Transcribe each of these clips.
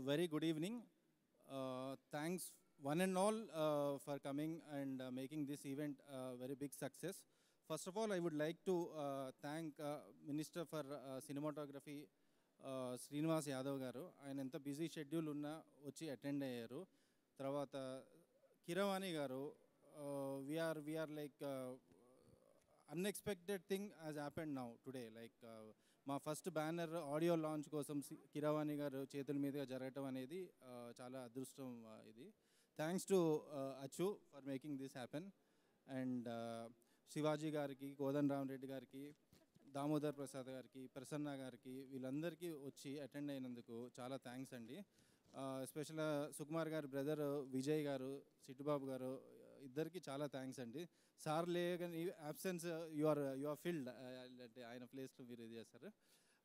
Very good evening. Thanks one and all for coming and making this event a very big success. First of all, I would like to thank Minister for Cinematography, Srinivas Yadav garu. ఆయన ఎంత busy schedule ఉన్నా వచ్చి attend అయ్యారు. తర్వాత కిరవాణి గారు, we are like unexpected thing has happened now today. Like మా first banner audio launch కోసం కిరవాణి గారు చేతుల మీదుగా జరగటం అనేది చాలా అదృష్టం. ఇది థ్యాంక్స్ టు అచ్చు for making this happen. And Shivaji గారికి, కోదండ రామరెడ్డి గారికి, దామోదర్ ప్రసాద్ గారికి, ప్రసన్న గారికి, వీళ్ళందరికీ వచ్చి అటెండ్ అయినందుకు చాలా థ్యాంక్స్ అండి. ఎస్పెషల్గా సుకుమార్ గారి బ్రదర్ విజయ్ గారు, సిట్టుబాబు గారు, ఇద్దరికి చాలా థ్యాంక్స్ అండి. సార్ లేని అబ్సెన్స్ యు ఆర్ ఫిల్డ్ అంటే ఆయన ప్లేస్లో మీరు ఇది చేస్తారు.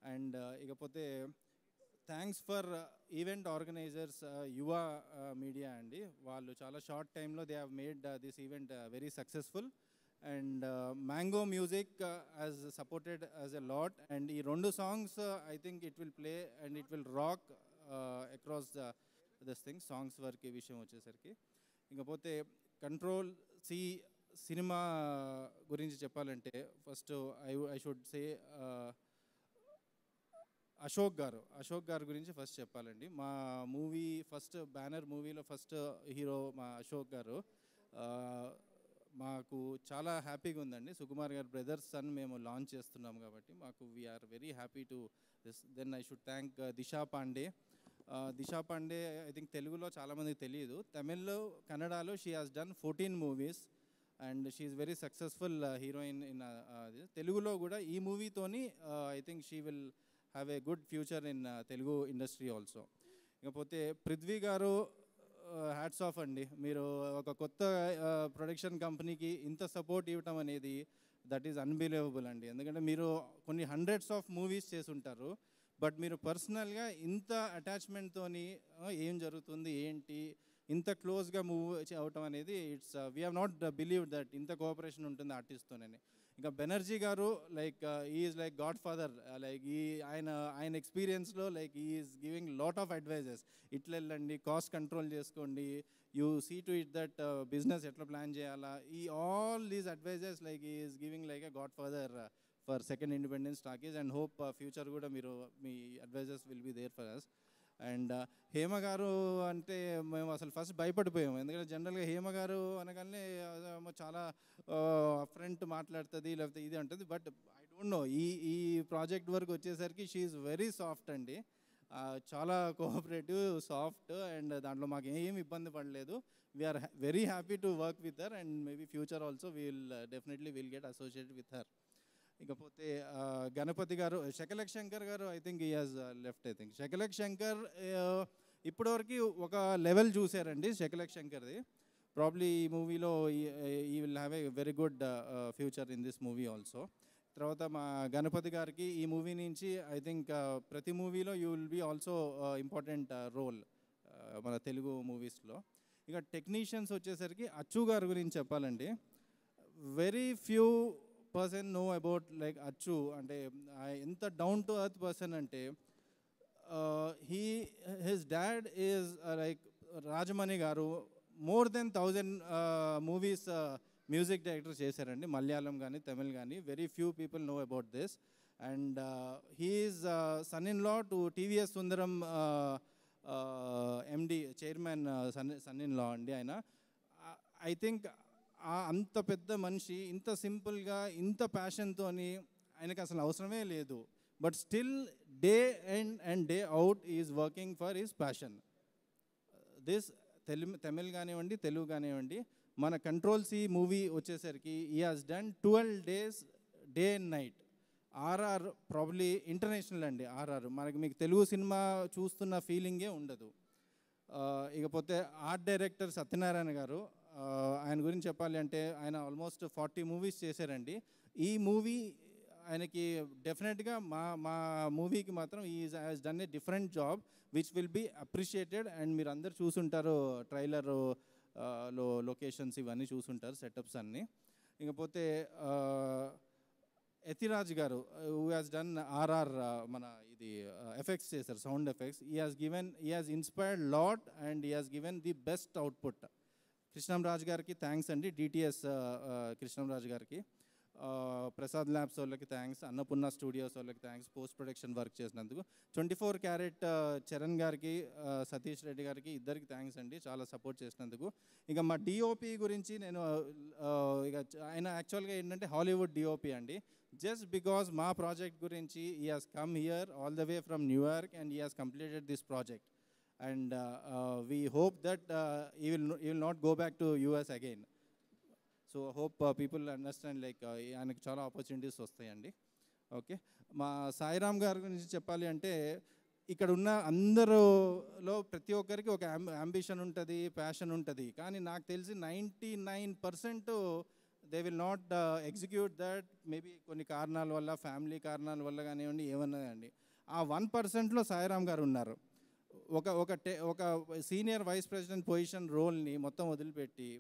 అండ్ ఇకపోతే థ్యాంక్స్ ఫర్ ఈవెంట్ ఆర్గనైజర్స్ యువ మీడియా అండి. వాళ్ళు చాలా షార్ట్ టైంలో they have made this event very successful. And mango music has supported as a lot. And ఈ రెండు songs I think it will play and it will rock across this thing. Songs వరకు విషయం వచ్చేసరికి ఇకపోతే control C cinema గురించి చెప్పాలంటే first I should say Ashok garu గురించి first చెప్పాలండి. మా మూవీ ఫస్ట్ బ్యానర్ మూవీలో ఫస్ట్ హీరో మా అశోక్ గారు. మాకు చాలా హ్యాపీగా ఉందండి. సుకుమార్ గారు బ్రదర్స్ సన్ మేము లాంచ్ చేస్తున్నాం కాబట్టి మాకు we're very happy to this. Then I should thank Disha Pandey. Disha Pandey I think తెలుగులో చాలామందికి తెలియదు, తమిళ్లో, కన్నడలో she has done 14 movies and she is very successful heroine in తెలుగులో కూడా. ఈ మూవీతోని I think she will have a good future in Telugu industry also. ఇకపోతే పృథ్వీ గారు, హ్యాట్స్ ఆఫ్ అండి. మీరు ఒక కొత్త ప్రొడక్షన్ కంపెనీకి ఇంత సపోర్ట్ ఇవ్వటం అనేది దట్ ఈజ్ అన్బిలీవబుల్ అండి. ఎందుకంటే మీరు కొన్ని హండ్రెడ్స్ ఆఫ్ మూవీస్ చేసి ఉంటారు, బట్ మీరు పర్సనల్గా ఇంత అటాచ్మెంట్తో ఏం జరుగుతుంది ఏంటి ఇంత క్లోజ్గా మూవ్ అవటం అనేది it's we have not believe that ఇంత కోఆపరేషన్ ఉంటుంది ఆర్టిస్ట్తోనని. ఇంకా బెనర్జీ గారు like is like god father. Like ఆయన ఎక్స్పీరియన్స్లో like is giving lot of advises. ఇట్లా వెళ్ళండి, కాస్ట్ కంట్రోల్ చేసుకోండి, you see to it that business ఎట్లా ప్లాన్ చేయాలా, ఈ all these advises like is giving like a god father for Second Independence Talkies. And hope future కూడా మీరు మీ advises will be there for us. And Hema garu అంటే మేము అసలు first భయపడిపోయాము, ఎందుకంటే జనరల్గా హేమ గారు అనగానే చాలా ఫ్రంట్ మాట్లాడుతుంది లేకపోతే ఇది అంటుంది. బట్ ఐ డోంట్ నో, ఈ ప్రాజెక్ట్ వరకు వచ్చేసరికి షీ ఈజ్ వెరీ సాఫ్ట్ అండి. చాలా కోఆపరేటివ్, సాఫ్ట్. అండ్ దాంట్లో మాకు ఏమి ఇబ్బంది పడలేదు. We are very happy to work with her and maybe future also definitely will get associated with her. ఇకపోతే Ganapathi garu, Shakalaka Shankar garu I think he has left. I think Shakalaka Shankar ఇప్పటివరకు ఒక లెవెల్ చూసారండి శకలక్ శంకర్ది. ప్రాబ్లీ ఈ మూవీలో ఈ will have a very good future in this movie also. తర్వాత మా గణపతి గారికి ఈ మూవీ నుంచి ఐ థింక్ ప్రతి మూవీలో you will be also important role మన తెలుగు మూవీస్లో. ఇక టెక్నీషియన్స్ వచ్చేసరికి అచ్చు గారి గురించి చెప్పాలండి. Very few person know about like Achu. అంటే ఎంత డౌన్ టు ఎర్త్ పర్సన్ అంటే his dad is like Rajamani గారు. More than 1000 movies music director చేశారండి, మలయాళం కానీ తమిళ్ కానీ. Very few people know about this. And he is son in law to TVS Sundaram MD, chairman son in law అండి ఆయన. I think అంత పెద్ద మనిషి ఇంత సింపుల్గా ఇంత ప్యాషన్తో ఆయనకి అసలు అవసరమే లేదు, but still day and day out is working for his passion. This Tamil కానివ్వండి, తెలుగు కానివ్వండి. మన కంట్రోల్ సి మూవీ వచ్చేసరికి he has done 12 days day and night. RR probably international అండి. ఆర్ఆర్ మీకు తెలుగు సినిమా చూస్తున్న ఫీలింగే ఉండదు. ఇకపోతే ఆర్ట్ డైరెక్టర్ సత్యనారాయణ గారు, ఆయన గురించి చెప్పాలి అంటే ఆయన ఆల్మోస్ట్ 40 మూవీస్ చేశారండి. ఈ మూవీ ఆయనకి డెఫినెట్గా మా మూవీకి మాత్రం he has done a different job which will be appreciated. And మీరు అందరు చూసుంటారు ట్రైలర్ లొకేషన్స్ ఇవన్నీ చూసుంటారు, సెటప్స్ అన్నీ. ఇకపోతే యతిరాజ్ గారు హూ హ్యాస్ డన్ ఆర్ఆర్ మన ఇది ఎఫెక్ట్స్ చేశారు, sound effects. He has inspired lot and he has given the best output. Krishnamraju గారికి థ్యాంక్స్ అండి, డిటిఎస్ కృష్ణంరాజు గారికి. ప్రసాద్ ల్యాబ్స్ వాళ్ళకి థ్యాంక్స్, అన్నపూర్ణ స్టూడియోస్ వాళ్ళకి థ్యాంక్స్ పోస్ట్ ప్రొడక్షన్ వర్క్ చేసినందుకు. 24 క్యారెట్ చరణ్ గారికి, సతీష్ రెడ్డి గారికి ఇద్దరికి థ్యాంక్స్ అండి చాలా సపోర్ట్ చేసినందుకు. ఇక మా డిఓపి గురించి నేను ఇక ఆయన యాక్చువల్గా ఏంటంటే హాలీవుడ్ డిఓపి అండి. జస్ట్ బికాజ్ మా ప్రాజెక్ట్ గురించి he has come here all the way from New York and he has completed this project and we hope that he will not go back to US again. So hope people understand like ఆయనకు చాలా opportunities వస్తాయండి. Okay, మా సాయిరామ్ గారి గురించి చెప్పాలి అంటే ఇక్కడ ఉన్న అందరిలో ప్రతి ఒక్కరికి ఒక అంబిషన్ ఉంటుంది, ప్యాషన్ ఉంటుంది. కానీ నాకు తెలిసి 99% they will not execute that. Maybe కొన్ని కారణాల వల్ల, ఫ్యామిలీ కారణాల వల్ల కానివ్వండి, ఏమన్నా అండి. ఆ 1%లో సాయిరామ్ గారు ఉన్నారు. ఒక సీనియర్ వైస్ ప్రెసిడెంట్ పొజిషన్ రోల్ని మొత్తం వదిలిపెట్టి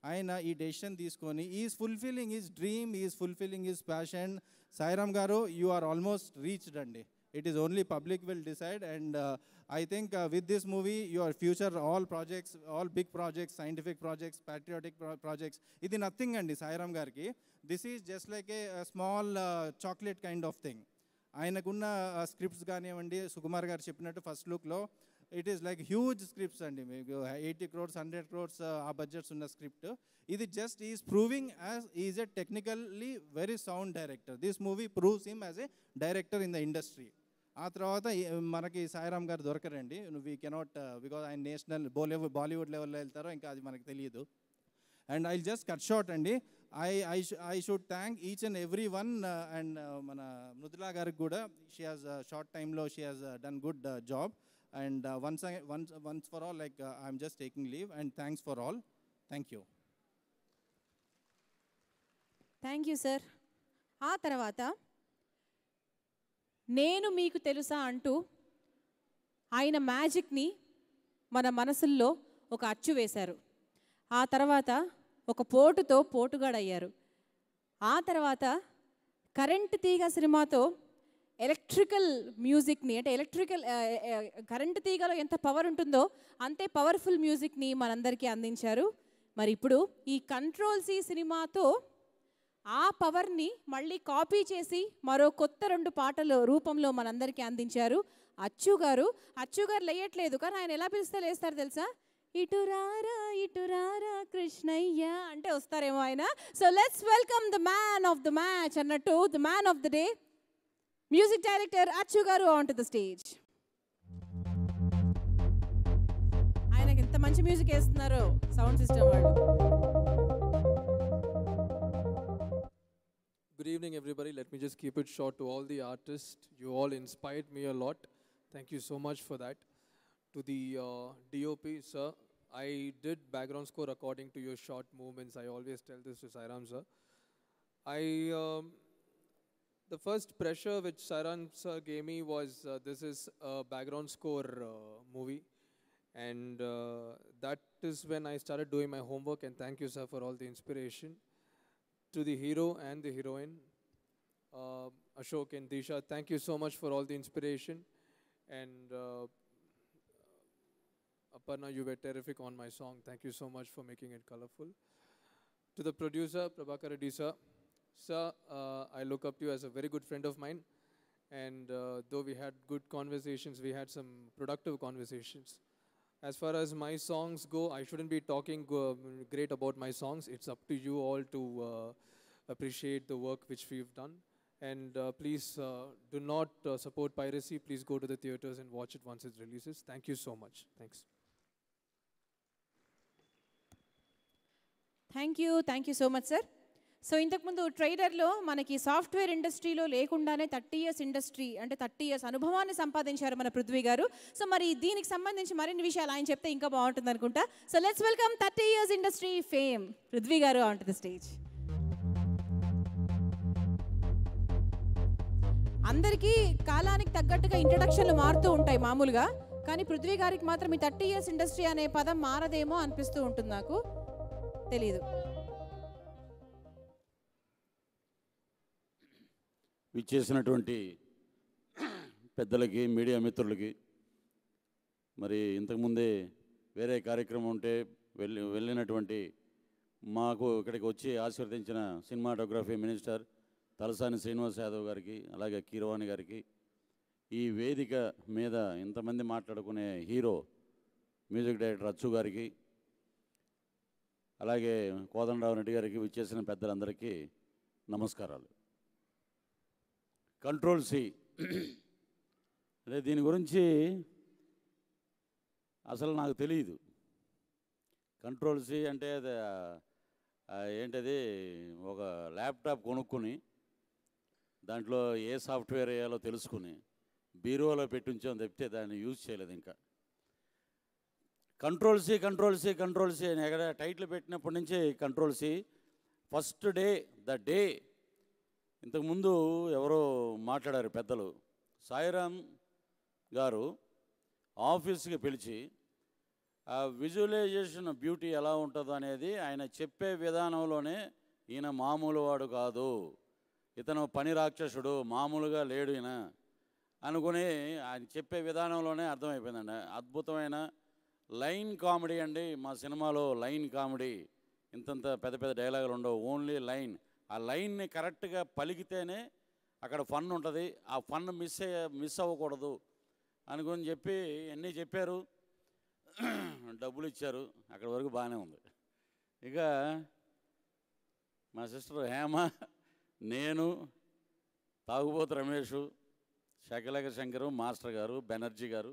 ఆయన ఈ డెసిషన్ తీసుకొని is fulfilling his dream, is fulfilling his passion. Sairam garu, you are almost reached అండి. It is only public will decide. And I think with this movie your future all projects, all big projects, scientific projects, patriotic projects, ఇది nothing అండి సాయిరామ్ గారికి. This is just like a small chocolate kind of thing. ఆయనకున్న scripts కానివ్వండి, సుకుమార్ గారు చెప్పినట్టు first లుక్లో it is like huge scripts అండి. మీకు 80 crores 100 crores ఆ బడ్జెట్స్ ఉన్న స్క్రిప్ట్. ఇది just is proving as is a technically very sound director. This movie proves him as a director in the industry. ఆ తర్వాత మనకి సాయిరామ్ గారు దొరకరండి. వీ కెనాట్ బికాజ్ ఆయన నేషనల్ బాలీవుడ్ లెవెల్లో వెళ్తారో ఇంకా అది మనకు తెలియదు. And I just cut short అండి. I should thank each and every one and మన మృదులా గారికి కూడా. షీ హాజ్ షార్ట్ టైంలో she has done good job. And once for all, like I'm just taking leave and thanks for all. Thank you. Thank you sir. ఆ తర్వాత నేను మీకు తెలుసా అంటూ ఆయన మ్యాజిక్ని మన మనసుల్లో ఒక అచ్చు వేశారు. ఆ తర్వాత ఒక పోటుతో పోటుగాడయ్యారు. ఆ తర్వాత కరెంట్ తీగ సినిమాతో ఎలక్ట్రికల్ మ్యూజిక్ని, అంటే కరెంటు తీగలో ఎంత పవర్ ఉంటుందో అంతే పవర్ఫుల్ మ్యూజిక్ని మనందరికీ అందించారు. మరి ఇప్పుడు ఈ కంట్రోల్ సి సినిమాతో ఆ పవర్ని మళ్ళీ కాపీ చేసి మరో కొత్త 2 పాటల రూపంలో మనందరికీ అందించారు అచ్చు గారు లేయట్లేదు, కానీ ఆయన ఎలా పిలిస్తే లేస్తారు తెలుసా? ఇటురారా కృష్ణయ్య అంటే వస్తారేమో ఆయన. So let's welcome the man of the match అన్నట్టు, the man of the day, music director Achu garu on to the stage. ఆయనకి ఎంత మంచి మ్యూజిక్ వేస్తున్నారో సౌండ్ సిస్టమ్ వాళ్ళు. Good evening everybody. Let me just keep it short. To all the artists, you all inspired me a lot. Thank you so much for that. To the DOP sir, I did background score according to your short movements. I always tell this to Sairam sir. The first pressure which Sairam sir gave me was this is a background score movie, and that is when I started doing my homework. And thank you sir for all the inspiration. To the hero and the heroine, Ashok and Disha, thank you so much for all the inspiration. And Aparna, you were terrific on my song. Thank you so much for making it colorful. To the producer, Prabhakar Reddy sir, I look up to you as a very good friend of mine. And though we had good conversations, we had some productive conversations. As far as my songs go, I shouldn't be talking great about my songs. It's up to you all to appreciate the work which we've done. And please do not support piracy. Please go to the theaters and watch it once it releases. Thank you so much. Thanks. Thank you so much, sir. So ఇంతకుముందు ట్రైలర్లో మనకి software ఇండస్ట్రీలో లేకుండానే 30 years industry అంటే 30 years అనుభవాన్ని సంపాదించారు మన పృథ్వీ గారు. సో మరి దీనికి సంబంధించి మరిన్ని విషయాలు ఆయన చెప్తే ఇంకా బాగుంటుంది అనుకుంటా. So let's welcome 30 years industry fame Prithvi గారు ఆన్ టు ద స్టేజ్. అందరికీ కాలానికి తగ్గట్టుగా ఇంట్రడక్షన్లు మారుతూ ఉంటాయి మామూలుగా, కానీ పృథ్వీ గారికి మాత్రం ఈ 30 years ఇండస్ట్రీ అనే పదం మారదేమో అనిపిస్తూ ఉంటుంది, నాకు తెలీదు. విచ్చేసినటువంటి పెద్దలకి, మీడియా మిత్రులకి, మరి ఇంతకుముందే వేరే కార్యక్రమం ఉంటే వెళ్ళినటువంటి మాకు ఇక్కడికి వచ్చి ఆశీర్వదించిన సినిమాటోగ్రఫీ మినిస్టర్ తలసాని శ్రీనివాస్ యాదవ్ గారికి, అలాగే కీరవాణి గారికి, ఈ వేదిక మీద ఇంతమంది మాట్లాడుకునే హీరో మ్యూజిక్ డైరెక్టర్ అచ్చు గారికి, అలాగే కోదండరావు రెడ్డి గారికి, విచ్చేసిన పెద్దలందరికీ నమస్కారాలు. కంట్రోల్ సి అదే దీని గురించి అసలు నాకు తెలియదు. కంట్రోల్ సి అంటే అది ఏంటది, ఒక ల్యాప్టాప్ కొనుక్కొని దాంట్లో ఏ సాఫ్ట్వేర్ వేయాలో తెలుసుకుని బీరువాలో పెట్టించాం తప్పితే దాన్ని యూజ్ చేయలేదు. ఇంకా control C control C control C అని ఎక్కడ టైటిల్ పెట్టినప్పటి నుంచి control C. First day the day ఇంతకుముందు ఎవరో మాట్లాడారు పెద్దలు, సాయిరామ్ గారు ఆఫీస్కి పిలిచి ఆ విజువలైజేషన్ బ్యూటీ ఎలా ఉంటుందో అనేది ఆయన చెప్పే విధానంలోనే, ఈయన మామూలు వాడు కాదు, ఇతను పని రాక్షసుడు, మామూలుగా లేడు ఈయన అనుకుని ఆయన చెప్పే విధానంలోనే అర్థమైపోయిందండి. అద్భుతమైన లైన్ కామెడీ అండి. మా సినిమాలో లైన్ కామెడీ, ఇంతంత పెద్ద పెద్ద డైలాగులు ఉండవు, ఓన్లీ లైన్. ఆ లైన్ని కరెక్ట్గా పలికితేనే అక్కడ ఫన్ ఉంటుంది. ఆ ఫన్ మిస్ అవ్వకూడదు అనుకుని చెప్పి అన్నీ చెప్పారు, డబ్బులు ఇచ్చారు, అక్కడి వరకు బాగానే ఉంది. ఇక మా సిస్టర్ హేమ, నేను, తాగుబోతు రమేష్, శకలక శంకరు, మాస్టర్ గారు, బెనర్జీ గారు,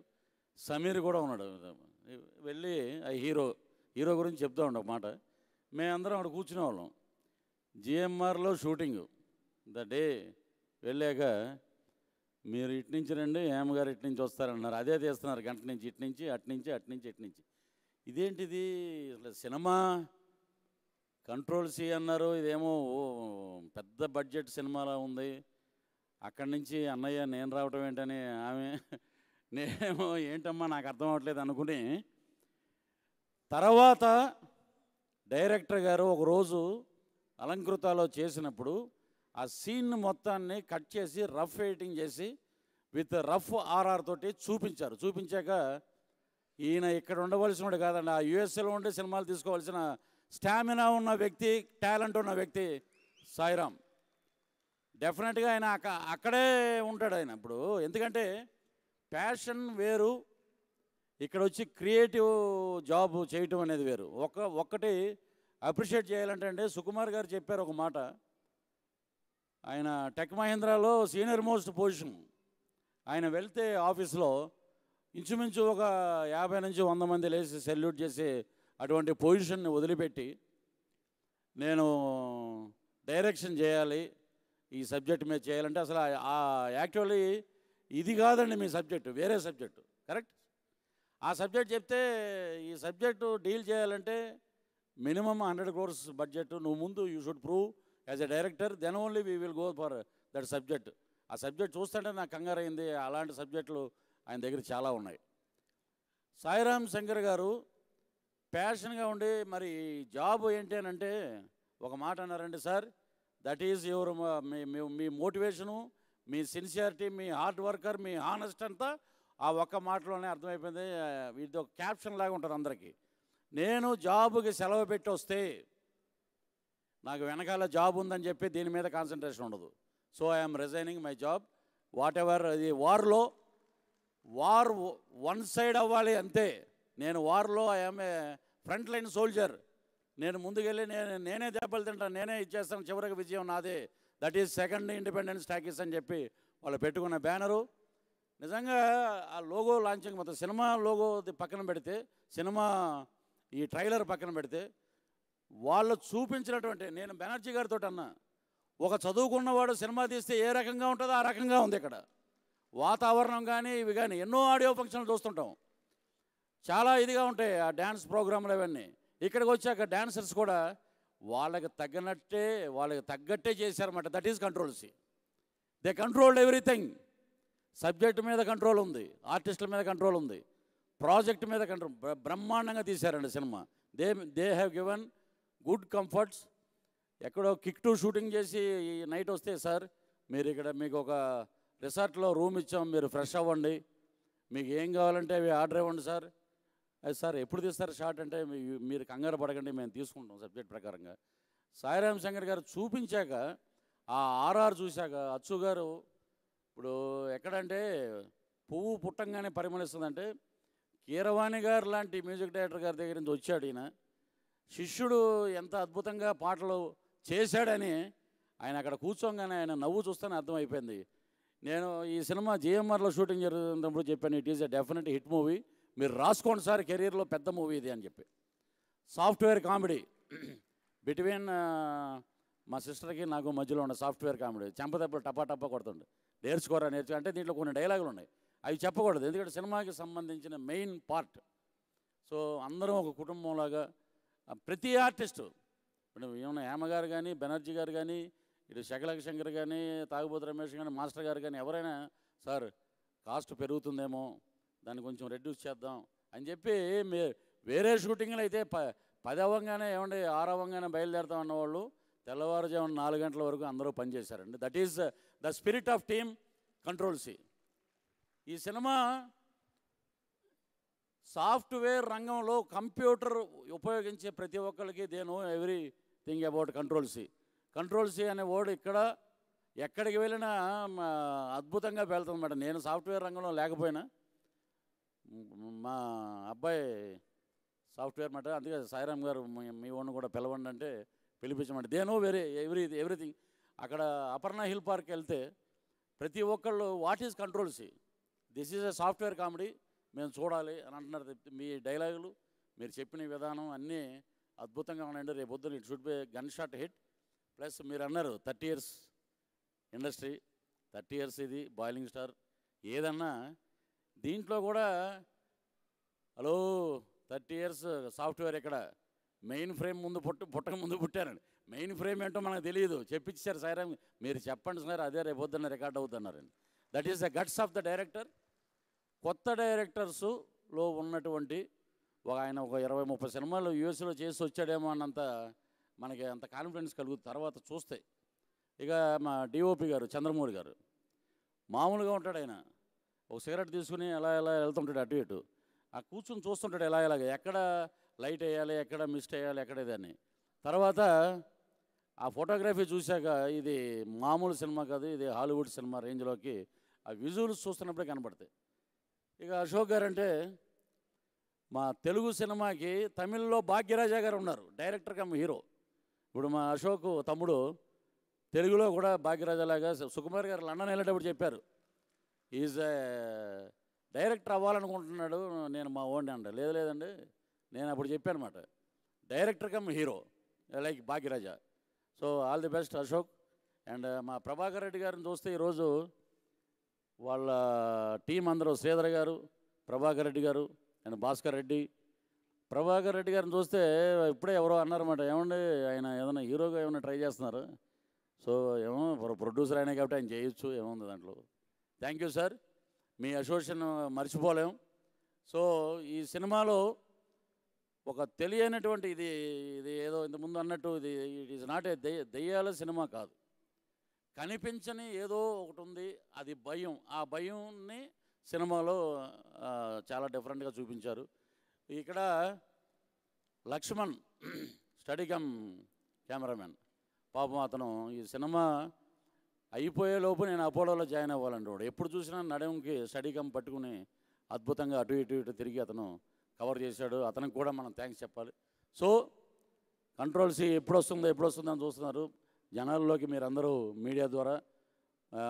సమీర్ కూడా ఉన్నాడు. వెళ్ళి ఆ హీరో గురించి చెప్తా ఉండే ఒక మాట. మేమందరం అక్కడ కూర్చునే వాళ్ళం. జిఎంఆర్లో షూటింగు ద డే వెళ్ళాక, మీరు ఇటు నుంచి రండి, హేమగారు ఇటు నుంచి వస్తారన్నారు. అదే తీస్తున్నారు, గంట నుంచి ఇటు నుంచి, అటు నుంచి. ఇదేంటిది అసలు సినిమా? కంట్రోల్ సి అన్నారు, ఇదేమో పెద్ద బడ్జెట్ సినిమాలా ఉంది. అక్కడి నుంచి అన్నయ్య నేను రావటం ఏంటని ఆమె, నేనేమో ఏంటమ్మా నాకు అర్థం అవ్వట్లేదు అనుకుని, తర్వాత డైరెక్టర్ గారు ఒకరోజు అలంకృతాలో చేసినప్పుడు ఆ సీన్ మొత్తాన్ని కట్ చేసి రఫ్ ఎడిటింగ్ చేసి విత్ రఫ్ ఆర్ఆర్ తోటి చూపించారు. చూపించాక ఈయన ఇక్కడ ఉండవలసినవాడు కాదండి, ఆ యుఎస్ఏలో ఉండే సినిమాలు తీసుకోవాల్సిన స్టామినా ఉన్న వ్యక్తి, టాలెంట్ ఉన్న వ్యక్తి సాయిరామ్. డెఫినెట్గా ఆయన అక్కడే ఉంటాడు ఆయన ఇప్పుడు. ఎందుకంటే ప్యాషన్ వేరు, ఇక్కడ వచ్చి క్రియేటివ్ జాబ్ చేయటం అనేది వేరు. ఒక్కటి అప్రిషియేట్ చేయాలంటే అండి, సుకుమార్ గారు చెప్పారు ఒక మాట. ఆయన టెక్ మహీంద్రాలో సీనియర్ మోస్ట్ పొజిషన్. ఆయన వెళ్తే ఆఫీస్లో ఇంచుమించు ఒక 50 నుంచి 100 మంది లేచి సెల్యూట్ చేసి అటువంటి పొజిషన్ని వదిలిపెట్టి, నేను డైరెక్షన్ చేయాలి, ఈ సబ్జెక్ట్ మీద చేయాలంటే అసలు యాక్చువల్లీ ఇది కాదండి మీ సబ్జెక్టు, వేరే సబ్జెక్టు, కరెక్ట్. ఆ సబ్జెక్ట్ చెప్తే ఈ సబ్జెక్టు డీల్ చేయాలంటే మినిమం 100 crores బడ్జెట్. నువ్వు ముందు you should prove as a director, then only we will go for that subject. ఆ సబ్జెక్ట్ చూస్తుంటే నాకు కంగారు అయింది. అలాంటి సబ్జెక్టులు ఆయన దగ్గర చాలా ఉన్నాయి. సాయిరామ్ శంకర్ గారు ప్యాషన్గా ఉండి, మరి జాబ్ ఏంటి అని అంటే ఒక మాట అన్నారండి, sir that is your, me motivation, me sincerity, me hard worker, me honest అంతా ఆ ఒక్క మాటలోనే అర్థమైపోయింది. ఇది ఒక క్యాప్షన్ లాగా ఉంటుంది అందరికీ. నేను జాబుకి సెలవు పెట్టి వస్తే నాకు వెనకాల జాబ్ ఉందని చెప్పి దీని మీద కాన్సన్ట్రేషన్ ఉండదు. So I'm resigning my job. Whatever అది వార్ వన్ సైడ్ అవ్వాలి అంతే. నేను వార్లో I'm a front line soldier. నేను ముందుకెళ్ళి నేనే దెబ్బలు తింటాను, నేనే ఇచ్చేస్తాను, చివరికి విజయం నాదే. That is second Independence talkies అని చెప్పి వాళ్ళు పెట్టుకున్న బ్యానరు. నిజంగా ఆ లోగో లాంచింగ్ మొత్తం సినిమా లోగో పక్కన పెడితే, సినిమా ఈ ట్రైలర్ పక్కన పెడితే, వాళ్ళు చూపించినటువంటి, నేను బెనర్జీ గారితో అన్నా, ఒక చదువుకున్నవాడు సినిమా తీస్తే ఏ రకంగా ఉంటుందో ఆ రకంగా ఉంది ఇక్కడ. వాతావరణం కానీ ఇవి కానీ ఎన్నో ఆడియో ఫంక్షన్లు చూస్తుంటాం, చాలా ఇదిగా ఉంటాయి ఆ డ్యాన్స్ ప్రోగ్రాంలు అవన్నీ. ఇక్కడికి వచ్చాక డాన్సర్స్ కూడా వాళ్ళకి తగ్గట్టే చేశారన్నమాట. That is control C. They controlled everything. Subject మీద కంట్రోల్ ఉంది, ఆర్టిస్టుల మీద కంట్రోల్ ఉంది, ప్రాజెక్ట్ మీద కంట్రోల్. బ్రహ్మాండంగా తీశారండి సినిమా. They have given good comforts. ఎక్కడో కిక్ 2 షూటింగ్ చేసి నైట్ వస్తే, సార్ మీరు ఇక్కడ మీకు ఒక రిసార్ట్లో రూమ్ ఇచ్చాం, మీరు ఫ్రెష్ అవ్వండి, మీకు ఏం కావాలంటే అవి ఆర్డర్ ఇవ్వండి సార్. అది సార్ ఎప్పుడు తీస్తారు షార్ట్ అంటే మీరు కంగారు పడకండి, మేము తీసుకుంటాం సబ్జెక్ట్ ప్రకారంగా. సాయిరామ్ శంకర్ గారు చూపించాక ఆ ఆర్ఆర్ చూశాక అచ్చు గారు ఇప్పుడు ఎక్కడంటే పువ్వు పుట్టంగానే పరిమళిస్తుందంటే కీరవాణి గారు లాంటి మ్యూజిక్ డైరెక్టర్ గారి దగ్గర నుంచి వచ్చాడు ఈయన. శిష్యుడు ఎంత అద్భుతంగా పాటలు చేశాడని ఆయన అక్కడ కూర్చోగానే ఆయన నవ్వు చూస్తేనే అర్థమైపోయింది. నేను ఈ సినిమా జిఎంఆర్లో షూటింగ్ జరుగుతున్నప్పుడు చెప్పాను, it is a definite hit movie, మీరు రాసుకోండి సార్, కెరీర్లో పెద్ద మూవీ ఇది అని చెప్పి. సాఫ్ట్వేర్ కామెడీ బిట్వీన్ మా సిస్టర్కి నాకు మధ్యలో ఉన్న సాఫ్ట్వేర్ కామెడీ. చెంపదెబ్బలు టపా టపా కొడుతుండే, నేర్చుకోరా అంటే దీంట్లో కొన్ని డైలాగులు ఉన్నాయి, అవి చెప్పకూడదు ఎందుకంటే సినిమాకి సంబంధించిన మెయిన్ పార్ట్. సో అందరం ఒక కుటుంబంలాగా ప్రతి ఆర్టిస్టు ఇప్పుడు ఏమన్నా హేమ గారు కానీ, బెనర్జీ గారు కానీ, ఇటు శకలక శంకర్ కానీ, తాగుబోతు రమేష్ కానీ, మాస్టర్ గారు కానీ ఎవరైనా సార్ కాస్ట్ పెరుగుతుందేమో దాన్ని కొంచెం రెడ్యూస్ చేద్దాం అని చెప్పి వేరే షూటింగ్లు అయితే 10 అవ్వగానే ఏమండి 6 అవ్వగానే బయలుదేరుతాం అన్నవాళ్ళు తెల్లవారుజామున 4 గంటల వరకు అందరూ పనిచేశారండి. That is the spirit of team control C. ఈ సినిమా సాఫ్ట్వేర్ రంగంలో కంప్యూటర్ ఉపయోగించే ప్రతి ఒక్కరికి they know everything about control C. Control C అనే వర్డ్ ఇక్కడ ఎక్కడికి వెళ్ళినా అద్భుతంగా వెళ్తుందన్నమాట. నేను సాఫ్ట్వేర్ రంగంలో లేకపోయినా మా అబ్బాయి సాఫ్ట్వేర్ మాట, అందుకే సాయిరామ్ గారు మీ వాడిని కూడా పిలవండి అంటే పిలిపించమంటే దే నో ఎవ్రీథింగ్. అక్కడ అపర్ణ హిల్ పార్క్ వెళ్తే ప్రతి ఒక్కళ్ళు what is control C, this is a software comedy, మేము చూడాలి అని అంటున్నారు. మీ డైలాగులు మీరు చెప్పిన విధానం అన్నీ అద్భుతంగా ఉన్నాయండి. రేపు పొద్దున it should be gun shot hit. Plus మీరు అన్నారు 30 years ఇండస్ట్రీ, 30 years ఇది బాయిలింగ్ స్టార్ ఏదన్నా దీంట్లో కూడా హలో 30 years సాఫ్ట్వేర్ ఇక్కడ మెయిన్ ఫ్రేమ్ ముందు పుట్టక ముందు పుట్టారండి. మెయిన్ ఫ్రేమ్ ఏంటో మనకు తెలియదు, చెప్పించారు సాయిరామ్, మీరు చెప్పండి సార్ అదే రేపు పొద్దున్న రికార్డ్ అవుతున్నారండి. That is the guts of the director. కొత్త డైరెక్టర్స్లో ఉన్నటువంటి ఆయన ఒక 20-30 సినిమాలు యూఎస్లో చేసి వచ్చాడేమో అన్నంత మనకి అంత కాన్ఫిడెన్స్ కలుగుతుంది తర్వాత చూస్తే. ఇక మా డిఓపి గారు చంద్రమౌళి గారు మామూలుగా ఉంటాడు. ఆయన ఒక సిగరెట్ తీసుకుని ఎలా వెళ్తుంటాడు అటు ఇటు, ఆ కూర్చొని చూస్తుంటాడు ఎలాగ ఎక్కడ లైట్ వేయాలి, ఎక్కడ మిస్ట్ వేయాలి, ఎక్కడ ఇదని. తర్వాత ఆ ఫోటోగ్రఫీ చూశాక ఇది మామూలు సినిమా కాదు, ఇది హాలీవుడ్ సినిమా రేంజ్లోకి ఆ విజువల్స్ చూస్తున్నప్పుడే కనబడతాయి. ఇక అశోక్ గారు అంటే మా తెలుగు సినిమాకి తమిళ్లో భాగ్యరాజా గారు ఉన్నారు, డైరెక్టర్ కమ్ హీరో. ఇప్పుడు మా అశోక్ తమ్ముడు తెలుగులో కూడా భాగ్యరాజాలాగా సుకుమార్ గారు లండన్ వెళ్ళేటప్పుడు చెప్పారు, ఈజ్ డైరెక్టర్ అవ్వాలనుకుంటున్నాడు. నేను మా ఓన్ అంట లేదండి, నేను అప్పుడు చెప్పాను అనమాట, director come hero like Bhagyaraja. So all the best Ashok. And మా ప్రభాకర్ రెడ్డి గారిని చూస్తే ఈరోజు వాళ్ళ టీం అందరూ శ్రీధర్ గారు, ప్రభాకర్ రెడ్డి గారు అండ్ భాస్కర్ రెడ్డి. ప్రభాకర్ రెడ్డి గారిని చూస్తే ఇప్పుడే ఎవరో అన్నారన్నమాట, ఏమండి ఆయన ఏదైనా హీరోగా ఏమైనా ట్రై చేస్తున్నారు. సో ఏమో ప్రొడ్యూసర్ అయినా కాబట్టి ఆయన చేయొచ్చు, ఏముంది దాంట్లో. థ్యాంక్ యూ సార్, మీ అసోసియేషన్ మర్చిపోలేం. సో ఈ సినిమాలో ఒక తెలియనటువంటి ఇది ఏదో ఇంతకుముందు అన్నట్టు ఇట్ ఈజ్ నాట్ ఏ దెయ్యాల సినిమా కాదు, కనిపించని ఏదో ఒకటి ఉంది, అది భయం. ఆ భయంని సినిమాలో చాలా డిఫరెంట్గా చూపించారు. ఇక్కడ లక్ష్మణ్ స్టడీకమ్ కెమెరామెన్, పాపం అతను ఈ సినిమా అయిపోయేలోపు నేను అపోలోలో జాయిన్ అవ్వాలంటే వాడు ఎప్పుడు చూసినా నడుముకి స్టడీకమ్ పట్టుకుని అద్భుతంగా అటు ఇటు తిరిగి అతను కవర్ చేశాడు. అతనికి కూడా మనం థ్యాంక్స్ చెప్పాలి. సో కంట్రోల్ సి ఎప్పుడు వస్తుందో అని చూస్తున్నారు. జనాల్లోకి మీరందరూ మీడియా ద్వారా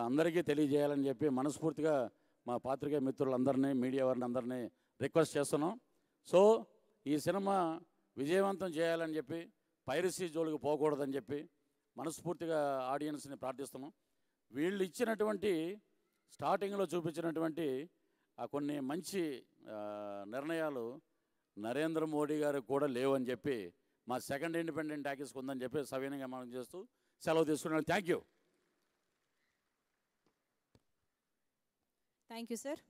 అందరికీ తెలియజేయాలని చెప్పి మనస్ఫూర్తిగా మా పాత్రికేయ మిత్రులందరినీ, మీడియా వారిని అందరినీ రిక్వెస్ట్ చేస్తున్నాం. సో ఈ సినిమా విజయవంతం చేయాలని చెప్పి, పైరసీ జోలికి పోకూడదని చెప్పి మనస్ఫూర్తిగా ఆడియన్స్ని ప్రార్థిస్తున్నాం. వీళ్ళు ఇచ్చినటువంటి స్టార్టింగ్లో చూపించినటువంటి కొన్ని మంచి నిర్ణయాలు నరేంద్ర మోడీ గారికి కూడా లేవని చెప్పి మా సెకండ్ ఇండిపెండెంట్ టాకీస్కి ఉందని చెప్పి సవినయంగా మనం చేస్తూ సెలవు తీసుకున్నాను. Thank you. Thank you sir.